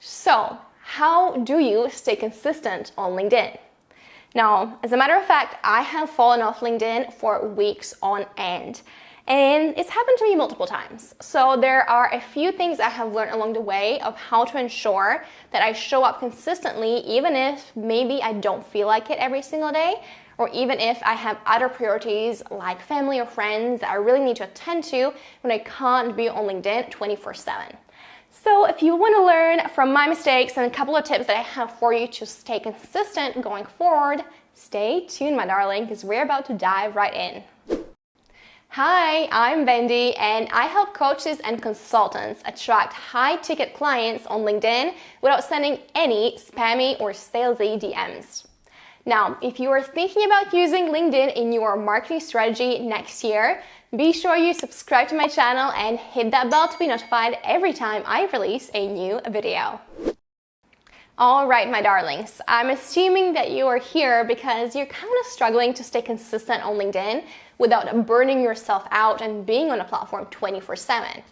So, how do you stay consistent on LinkedIn? Now, as a matter of fact, I have fallen off LinkedIn for weeks on end. And it's happened to me multiple times. So there are a few things I have learned along the way of how to ensure that I show up consistently, even if maybe I don't feel like it every single day, or even if I have other priorities like family or friends that I really need to attend to when I can't be on LinkedIn 24/7. So if you want to learn from my mistakes and a couple of tips that I have for you to stay consistent going forward, stay tuned, my darling, because we're about to dive right in. Hi, I'm Vendy, and I help coaches and consultants attract high-ticket clients on LinkedIn without sending any spammy or salesy DMs. Now, if you are thinking about using LinkedIn in your marketing strategy next year, be sure you subscribe to my channel and hit that bell to be notified every time I release a new video. All right, my darlings, I'm assuming that you are here because you're kind of struggling to stay consistent on LinkedIn without burning yourself out and being on a platform 24/7.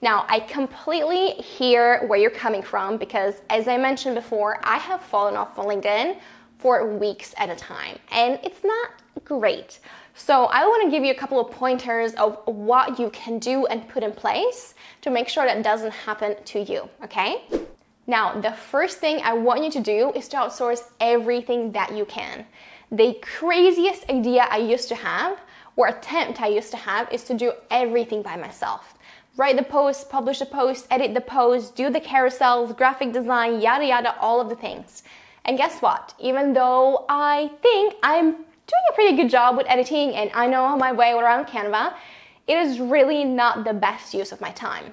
Now, I completely hear where you're coming from because, as I mentioned before, I have fallen off on LinkedIn for weeks at a time, and it's not great. So I want to give you a couple of pointers of what you can do and put in place to make sure that doesn't happen to you, okay? Now, the first thing I want you to do is to outsource everything that you can. The craziest idea I used to have, or attempt I used to have, is to do everything by myself. Write the post, publish the post, edit the post, do the carousels, graphic design, yada yada, all of the things. And guess what? Even though I think I'm doing a pretty good job with editing and I know my way around Canva, it is really not the best use of my time.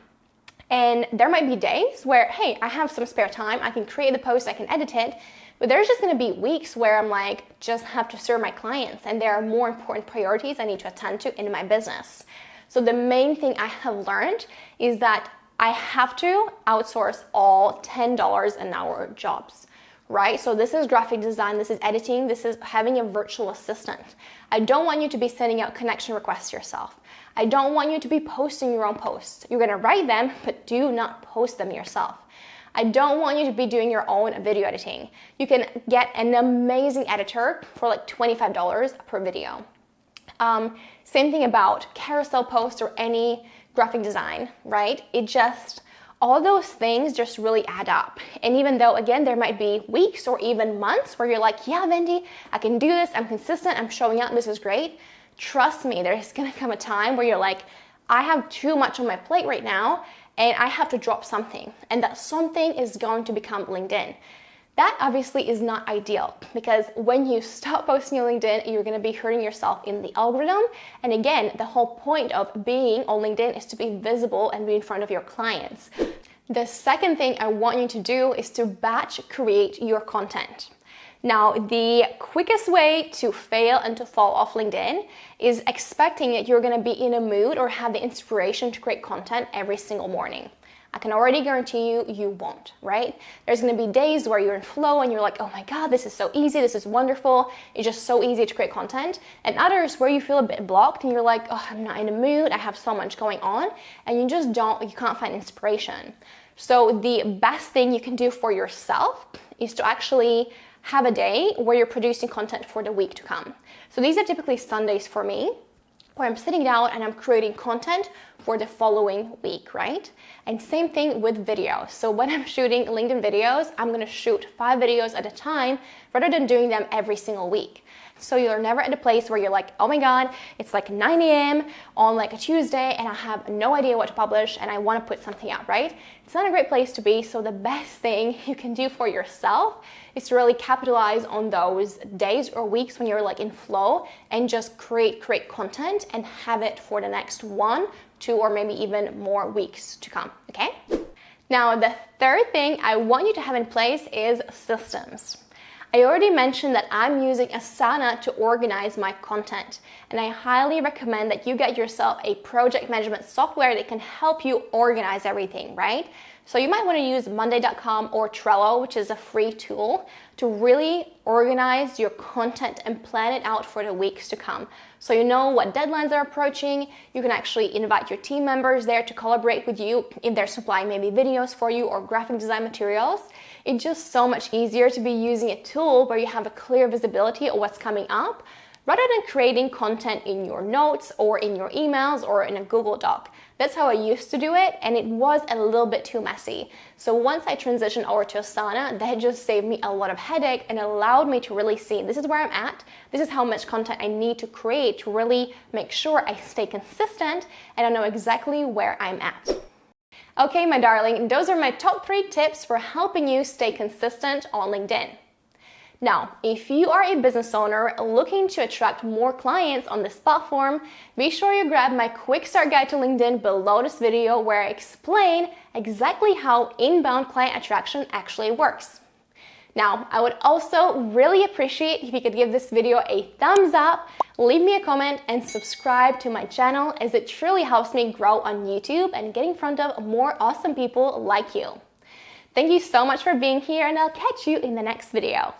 And there might be days where, hey, I have some spare time, I can create the post, I can edit it, but there's just gonna be weeks where I'm like, just have to serve my clients and there are more important priorities I need to attend to in my business. So the main thing I have learned is that I have to outsource all $10 an hour jobs. Right? So this is graphic design, this is editing, this is having a virtual assistant. I don't want you to be sending out connection requests yourself. I don't want you to be posting your own posts. You're gonna write them, but do not post them yourself. I don't want you to be doing your own video editing. You can get an amazing editor for like $25 per video. Same thing about carousel posts or any graphic design, right? All those things just really add up. And even though, again, there might be weeks or even months where you're like, yeah, Vendy, I can do this, I'm consistent, I'm showing up, this is great. Trust me, there's gonna come a time where you're like, I have too much on my plate right now and I have to drop something. And that something is going to become LinkedIn. That obviously is not ideal because when you stop posting on LinkedIn, you're gonna be hurting yourself in the algorithm. And again, the whole point of being on LinkedIn is to be visible and be in front of your clients. The second thing I want you to do is to batch create your content. Now, the quickest way to fail and to fall off LinkedIn is expecting that you're gonna be in a mood or have the inspiration to create content every single morning. I can already guarantee you, you won't, right? There's gonna be days where you're in flow and you're like, oh my God, this is so easy, this is wonderful, it's just so easy to create content. And others where you feel a bit blocked and you're like, oh, I'm not in the mood, I have so much going on, and you can't find inspiration. So the best thing you can do for yourself is to actually have a day where you're producing content for the week to come. So these are typically Sundays for me, where I'm sitting down and I'm creating content for the following week, right? And same thing with videos. So when I'm shooting LinkedIn videos, I'm gonna shoot 5 videos at a time rather than doing them every single week. So you're never at a place where you're like, oh my God, it's like 9 a.m. on like a Tuesday and I have no idea what to publish and I wanna put something out, right? It's not a great place to be, so the best thing you can do for yourself is to really capitalize on those days or weeks when you're like in flow and just create content and have it for the next 1, 2, or maybe even more weeks to come, okay? Now, the third thing I want you to have in place is systems. I already mentioned that I'm using Asana to organize my content, and I highly recommend that you get yourself a project management software that can help you organize everything, right? So you might want to use Monday.com or Trello, which is a free tool, to really organize your content and plan it out for the weeks to come. So you know what deadlines are approaching. You can actually invite your team members there to collaborate with you if they're supplying maybe videos for you or graphic design materials. It's just so much easier to be using a tool where you have a clear visibility of what's coming up, rather than creating content in your notes or in your emails or in a Google Doc. That's how I used to do it, and it was a little bit too messy. So once I transitioned over to Asana, that just saved me a lot of headache and allowed me to really see this is where I'm at, this is how much content I need to create to really make sure I stay consistent and I know exactly where I'm at. Okay, my darling, those are my top 3 tips for helping you stay consistent on LinkedIn. Now, if you are a business owner looking to attract more clients on this platform, be sure you grab my quick start guide to LinkedIn below this video where I explain exactly how inbound client attraction actually works. Now, I would also really appreciate if you could give this video a thumbs up, leave me a comment, and subscribe to my channel, as it truly helps me grow on YouTube and get in front of more awesome people like you. Thank you so much for being here, and I'll catch you in the next video.